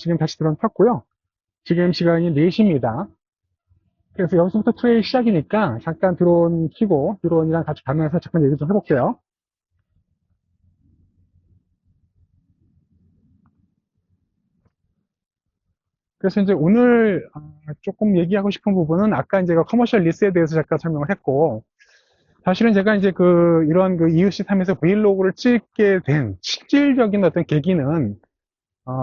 지금 다시 드론 켰고요. 지금 시간이 4시입니다. 그래서 여기서부터 트레일 시작이니까 잠깐 드론 켜고 드론이랑 같이 가면서 잠깐 얘기 좀 해볼게요. 그래서 이제 오늘 조금 얘기하고 싶은 부분은 아까 이제 커머셜 리스에 대해서 잠깐 설명을 했고, 사실은 제가 이제 이런 EUC3에서 브이로그를 찍게 된 실질적인 어떤 계기는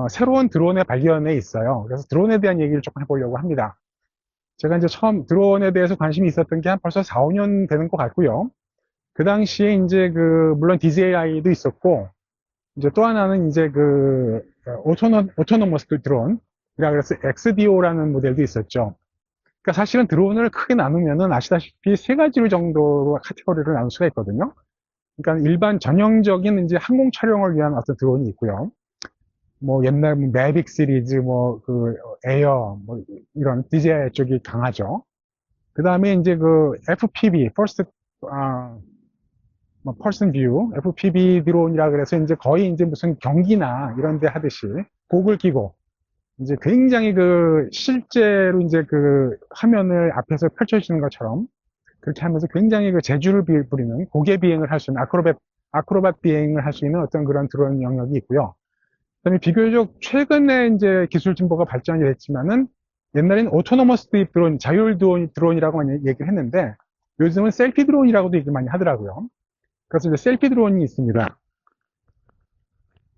새로운 드론의 발견에 있어요. 그래서 드론에 대한 얘기를 조금 해보려고 합니다. 제가 이제 처음 드론에 대해서 관심이 있었던 게 한 벌써 4, 5년 되는 것 같고요. 그 당시에 이제 물론 DJI도 있었고, 이제 또 하나는 이제 오토노머스 드론, 그래서 XDO라는 모델도 있었죠. 그러니까 사실은 드론을 크게 나누면은 아시다시피 세 가지로 정도로 카테고리를 나눌 수가 있거든요. 그러니까 일반 전형적인 이제 항공 촬영을 위한 어떤 드론이 있고요. 뭐 옛날 매빅 시리즈, 에어, 이런 DJI 쪽이 강하죠. 그 다음에 이제 FPV, First, Person View, FPV 드론이라 그래서 이제 거의 이제 무슨 경기나 이런 데 하듯이 고글 끼고 이제 굉장히 실제로 이제 화면을 앞에서 펼쳐지는 것처럼 그렇게 하면서 굉장히 재주를 부리는 고개 비행을 할 수 있는 아크로밧 비행을 할 수 있는 어떤 그런 드론 영역이 있고요. 그다음에 비교적 최근에 이제 기술 진보가 발전이 됐지만은 옛날에는 오토노머스 드론, 자율 드론이라고 많이 얘기를 했는데 요즘은 셀피 드론이라고도 얘기 많이 하더라고요. 그래서 이제 셀피 드론이 있습니다.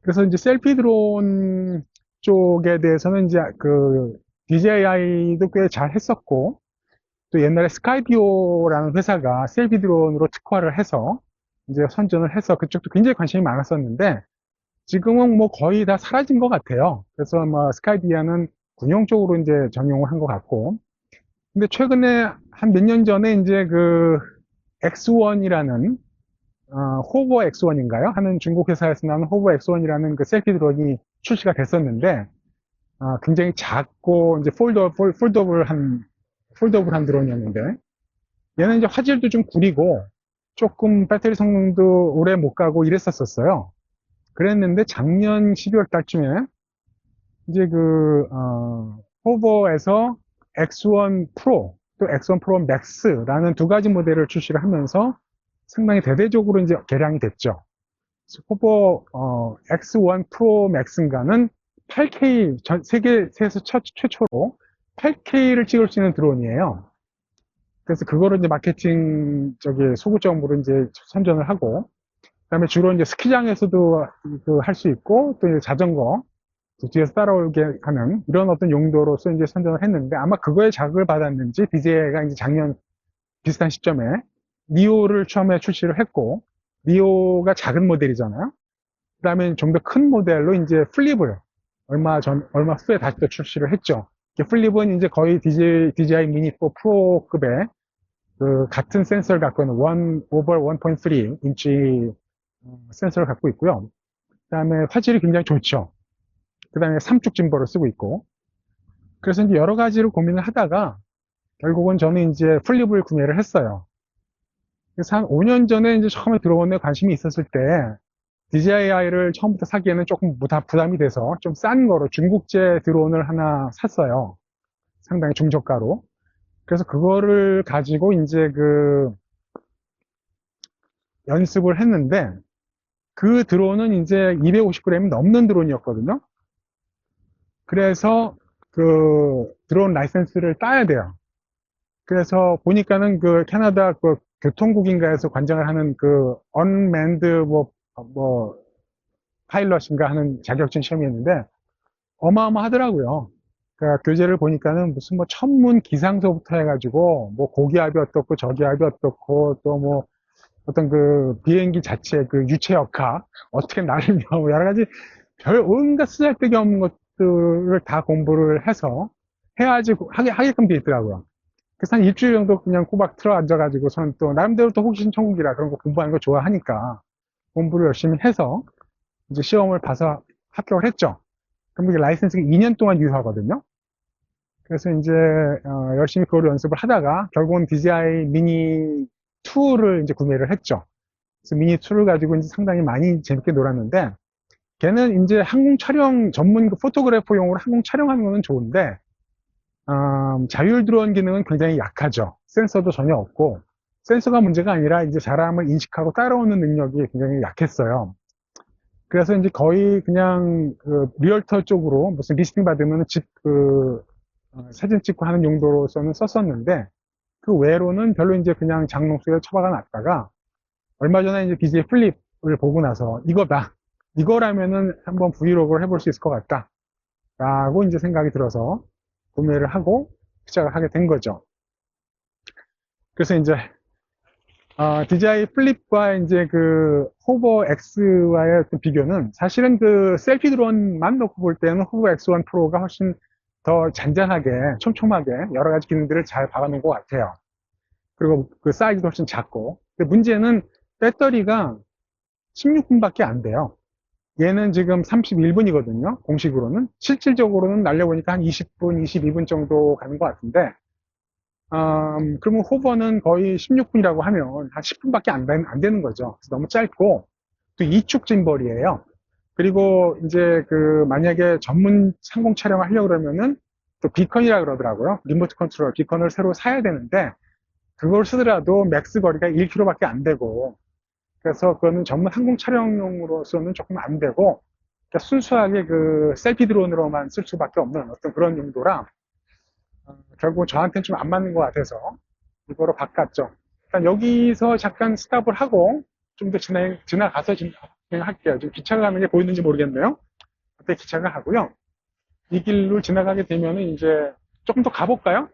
그래서 이제 셀피 드론 쪽에 대해서는 이제 DJI도 꽤 잘 했었고, 또 옛날에 스카이디오라는 회사가 셀피 드론으로 특화를 해서 이제 선전을 해서 그쪽도 굉장히 관심이 많았었는데, 지금은 뭐 거의 다 사라진 것 같아요. 그래서 뭐 스카이디아는 군용 쪽으로 이제 전용을 한 것 같고, 근데 최근에 한 몇 년 전에 이제 X1이라는 호버 X1인가요? 하는 중국 회사에서 나온 호버 X1이라는 셀피 드론이 출시가 됐었는데, 굉장히 작고, 이제 폴더블한 드론이었는데, 얘는 이제 화질도 좀 구리고, 조금 배터리 성능도 오래 못 가고 이랬었어요. 그랬는데 작년 12월 달쯤에, 이제 호버에서 X1 프로, 또 X1 프로 맥스라는 두 가지 모델을 출시를 하면서 상당히 대대적으로 이제 개량이 됐죠. 호버 X1 프로 맥스인가는 8K 세계에서 최초로 8K를 찍을 수 있는 드론이에요. 그래서 그거를 이제 마케팅 소구점으로 이제 선전을 하고, 그다음에 주로 이제 스키장에서도 할 수 있고, 또 이제 자전거 뒤에서 따라오게 하는 이런 어떤 용도로서 이제 선전을 했는데, 아마 그거에 자극을 받았는지 DJI가 이제 작년 비슷한 시점에 니오를 처음에 출시를 했고, 니오가 작은 모델이잖아요. 그 다음에 좀 더 큰 모델로 이제 플립을 얼마 후에 다시 또 출시를 했죠. 플립은 이제 거의 DJI 미니 4 프로급의 같은 센서를 갖고 있는 1/1.3 인치 센서를 갖고 있고요. 그 다음에 화질이 굉장히 좋죠. 그 다음에 삼축 짐벌을 쓰고 있고. 그래서 이제 여러 가지를 고민을 하다가 결국은 저는 이제 플립을 구매를 했어요. 그래서 한 5년 전에 이제 처음에 들어온 데 관심이 있었을 때 DJI를 처음부터 사기에는 조금 부담이 돼서 좀 싼 거로 중국제 드론을 하나 샀어요. 상당히 중저가로. 그래서 그거를 가지고 이제 연습을 했는데, 그 드론은 이제 250g이 넘는 드론이었거든요. 그래서 드론 라이센스를 따야 돼요. 그래서 보니까는 캐나다 교통국인가에서 관장을 하는 언맨드 파일럿인가 하는 자격증 시험이었는데 어마어마하더라고요. 그러니까 교재를 보니까는 무슨 천문 기상서부터 해가지고 고기압이 어떻고 저기압이 어떻고 또 어떤 비행기 자체 유체 역학 어떻게 날며 여러 가지 온갖 쓰잘데기 없는 것들을 다 공부를 해서 해야지 하게끔 돼 있더라고요. 그래서 한 일주일 정도 그냥 꼬박 틀어 앉아가지고 저는 또 나름대로 또 호기심 천국이라 그런 거 공부하는 거 좋아하니까 공부를 열심히 해서 이제 시험을 봐서 합격을 했죠. 그럼 이게 라이센스가 2년 동안 유효하거든요. 그래서 이제 열심히 그걸 연습을 하다가 결국은 DJI 미니 2를 이제 구매를 했죠. 그래서 미니 2를 가지고 이제 상당히 많이 재밌게 놀았는데, 걔는 이제 항공 촬영 전문 그 포토그래퍼용으로 항공 촬영하는 거는 좋은데, 자율 드론 기능은 굉장히 약하죠. 센서도 전혀 없고, 센서가 문제가 아니라 이제 사람을 인식하고 따라오는 능력이 굉장히 약했어요. 그래서 이제 거의 그냥 그 리얼터 쪽으로 무슨 리스팅 받으면 사진 찍고 하는 용도로서는 썼었는데, 그 외로는 별로 이제 그냥 장롱 속에 처박아 놨다가, 얼마 전에 이제 BJ 플립을 보고 나서 이거다. 이거라면은 한번 브이로그를 해볼 수 있을 것 같다. 라고 이제 생각이 들어서 구매를 하고 시작을 하게 된 거죠. 그래서 이제 DJI 플립과 이제 그 호버 X와의 비교는 사실은 그 셀피 드론만 놓고 볼 때는 호버 X1 프로가 훨씬 더 잔잔하게 촘촘하게 여러 가지 기능들을 잘 박아놓은 것 같아요. 그리고 그 사이즈도 훨씬 작고. 근데 문제는 배터리가 16분밖에 안 돼요. 얘는 지금 31분이거든요. 공식으로는. 실질적으로는 날려보니까 한 20분, 22분 정도 가는 것 같은데, 그러면 호버는 거의 16분이라고 하면 한 10분밖에 안 되는 거죠. 그래서 너무 짧고, 또 이축 짐벌이에요. 그리고 이제 그 만약에 전문 상공 촬영을 하려고 그러면은 또 비컨이라 그러더라고요. 리모트 컨트롤 비컨을 새로 사야 되는데, 그걸 쓰더라도 맥스 거리가 1km밖에 안 되고, 그래서 그거는 전문 항공 촬영용으로서는 조금 안 되고, 그러니까 순수하게 그 셀피 드론으로만 쓸 수밖에 없는 어떤 그런 용도라, 결국 저한테는 좀 안 맞는 것 같아서 이거로 바꿨죠. 일단 여기서 잠깐 스탑을 하고 좀 더 지나가서 진행할게요. 지금 기차가 가는 게 보이는지 모르겠네요. 그때 기차가 가고요. 이 길로 지나가게 되면은 이제 조금 더 가볼까요?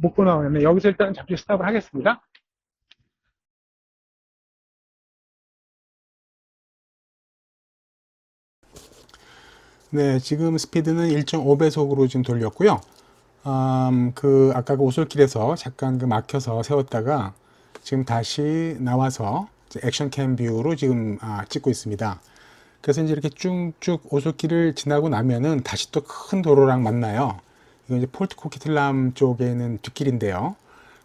못 보나오네. 여기서 일단 잠시 스탑을 하겠습니다. 네, 지금 스피드는 1.5배속으로 지금 돌렸고요. 아까 그 오솔길에서 잠깐 그 막혀서 세웠다가 지금 다시 나와서 액션 캠 뷰로 지금 찍고 있습니다. 그래서 이제 이렇게 쭉쭉 오솔길을 지나고 나면은 다시 또 큰 도로랑 만나요. 이거 이제 폴트 코키틀람 쪽에 있는 뒷길인데요.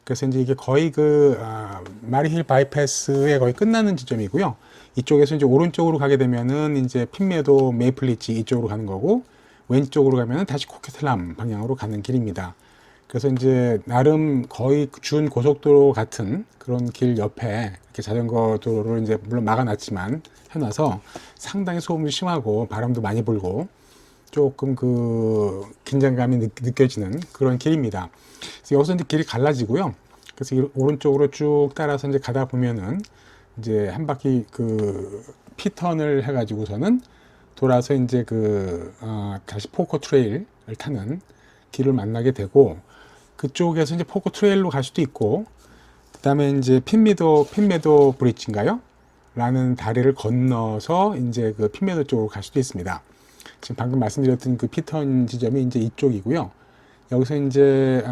그래서 이제 이게 거의 마리힐 바이패스에 거의 끝나는 지점이고요. 이쪽에서 이제 오른쪽으로 가게 되면은 이제 핀메도 메이플리치 이쪽으로 가는 거고, 왼쪽으로 가면은 다시 코키틀람 방향으로 가는 길입니다. 그래서 이제 나름 거의 준 고속도로 같은 그런 길 옆에 이렇게 자전거 도로를 이제 물론 막아놨지만 해놔서 상당히 소음도 심하고 바람도 많이 불고 조금 그 긴장감이 느껴지는 그런 길입니다. 그래서 여기서 이제 길이 갈라지고요. 그래서 오른쪽으로 쭉 따라서 이제 가다 보면은 이제 한 바퀴 그 피턴을 해가지고서는 돌아서 이제 다시 포커 트레일을 타는 길을 만나게 되고, 그쪽에서 이제 포커 트레일로 갈 수도 있고, 그 다음에 이제 핀메도 브릿지인가요? 라는 다리를 건너서 이제 그 핀메도 쪽으로 갈 수도 있습니다. 지금 방금 말씀드렸던 그 피턴 지점이 이제 이쪽이고요. 여기서 이제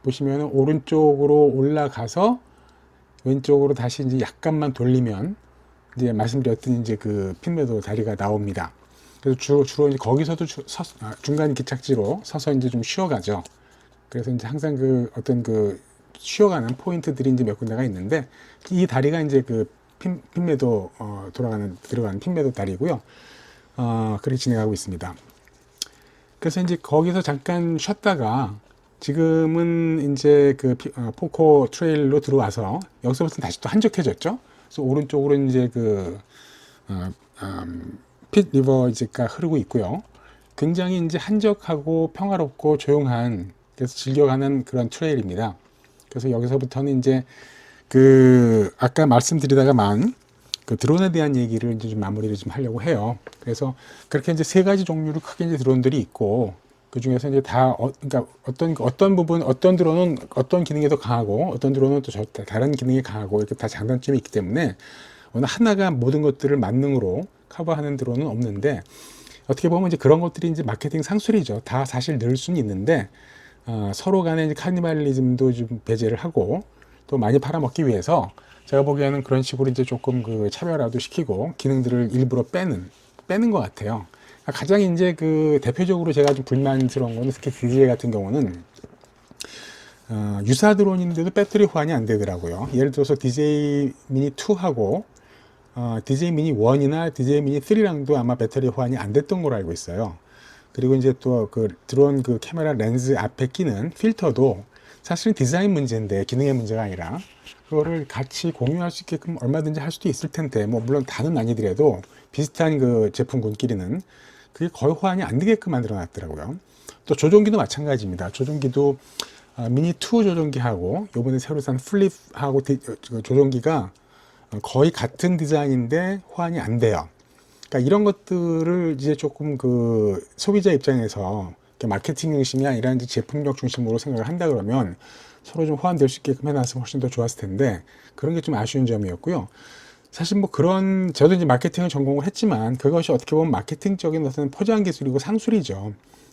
보시면 오른쪽으로 올라가서 왼쪽으로 다시 이제 약간만 돌리면 이제 말씀드렸던 이제 그 핀메도 다리가 나옵니다. 그래서 주로 이제 거기서도 중간 기착지로 서서 이제 좀 쉬어가죠. 그래서 이제 항상 그 어떤 그 쉬어가는 포인트들이 이제 몇 군데가 있는데, 이 다리가 이제 그 핀메도 들어가는 핀메도 다리고요. 그렇게 진행하고 있습니다. 그래서 이제 거기서 잠깐 쉬었다가 지금은 이제 그 포코 트레일로 들어와서 여기서부터 다시 또 한적해졌죠. 그래서 오른쪽으로 이제 핏 리버가 흐르고 있고요. 굉장히 이제 한적하고 평화롭고 조용한, 그래서 즐겨가는 그런 트레일입니다. 그래서 여기서부터는 이제 아까 말씀드리다가만 그 드론에 대한 얘기를 이제 좀 마무리를 좀 하려고 해요. 그래서 그렇게 이제 세 가지 종류로 크게 이제 드론들이 있고, 그 중에서 이제 그러니까 어떤 부분, 어떤 드론은 어떤 기능이 더 강하고, 어떤 드론은 또 다른 기능이 강하고, 이렇게 다 장단점이 있기 때문에 어느 하나가 모든 것들을 만능으로 커버하는 드론은 없는데, 어떻게 보면 이제 그런 것들이 이제 마케팅 상술이죠. 다 사실 늘 수는 있는데, 서로 간의 이제 카니발리즘도 좀 배제를 하고 또 많이 팔아먹기 위해서 제가 보기에는 그런 식으로 이제 조금 그 차별화도 시키고 기능들을 일부러 빼는 것 같아요. 가장 이제 그 대표적으로 제가 좀 불만스러운 거는 특히 DJI 같은 경우는 유사 드론인데도 배터리 호환이 안 되더라고요. 예를 들어서 DJI 미니 2하고 DJI 미니 1이나 DJI 미니 3랑도 아마 배터리 호환이 안 됐던 걸로 알고 있어요. 그리고 이제 또 그 드론 그 카메라 렌즈 앞에 끼는 필터도 사실은 디자인 문제인데 기능의 문제가 아니라 그거를 같이 공유할 수 있게끔 얼마든지 할 수도 있을 텐데 뭐 물론 다는 아니더라도 비슷한 그 제품군끼리는 그게 거의 호환이 안 되게끔 만들어 놨더라고요. 또 조종기도 마찬가지입니다. 조종기도 미니 2 조종기하고 요번에 새로 산 플립하고 조종기가 거의 같은 디자인인데 호환이 안 돼요. 그러니까 이런 것들을 이제 조금 그 소비자 입장에서 마케팅 중심이 아니라 이제 제품력 중심으로 생각을 한다 그러면 서로 좀 호환될 수 있게끔 해놨으면 훨씬 더 좋았을 텐데 그런 게 좀 아쉬운 점이었고요. 사실 뭐 그런 저도 이제 마케팅을 전공을 했지만 그것이 어떻게 보면 마케팅적인 어떤 포장 기술이고 상술이죠.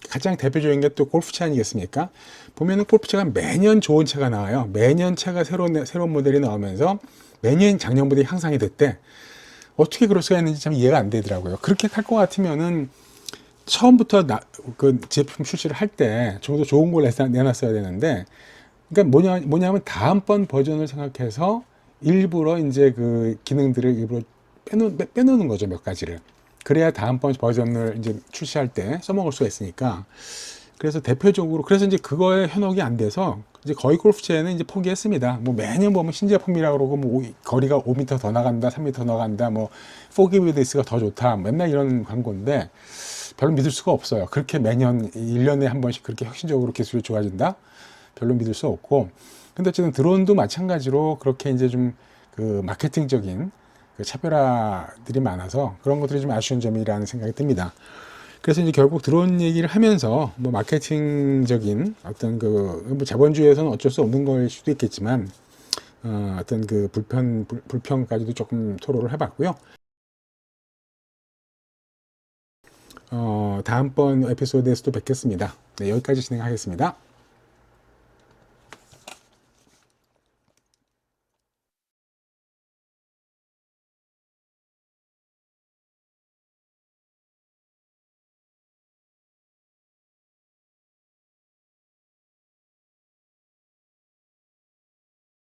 가장 대표적인 게 또 골프차 아니겠습니까? 보면은 골프차가 매년 좋은 차가 나와요. 매년 차가 새로운 모델이 나오면서 매년 작년보다 향상이 됐대. 어떻게 그럴 수가 있는지 참 이해가 안 되더라고요. 그렇게 할 것 같으면은 처음부터 그 제품 출시를 할 때 좀 더 좋은 걸 내놨어야 되는데, 그러니까 뭐냐면 다음번 버전을 생각해서 일부러 이제 그 기능들을 일부러 빼놓는 거죠, 몇 가지를. 그래야 다음번 버전을 이제 출시할 때 써먹을 수가 있으니까. 그래서 대표적으로, 그래서 이제 그거에 현혹이 안 돼서 이제 거의 골프채는 이제 포기했습니다. 뭐 매년 보면 신제품이라고 그러고 뭐 거리가 5m 더 나간다, 3m 더 나간다, 뭐 포기비드스가 더 좋다, 맨날 이런 광고인데 별로 믿을 수가 없어요. 그렇게 매년 1년에 한 번씩 그렇게 혁신적으로 기술이 좋아진다? 별로 믿을 수 없고. 근데 어쨌든 드론도 마찬가지로 그렇게 이제 좀 그 마케팅적인 그 차별화들이 많아서 그런 것들이 좀 아쉬운 점이라는 생각이 듭니다. 그래서 이제 결국 드론 얘기를 하면서 뭐 마케팅적인 어떤 뭐 자본주의에서는 어쩔 수 없는 걸 수도 있겠지만 어떤 그 불평까지도 조금 토로를 해봤고요. 다음번 에피소드에서도 뵙겠습니다. 네, 여기까지 진행하겠습니다.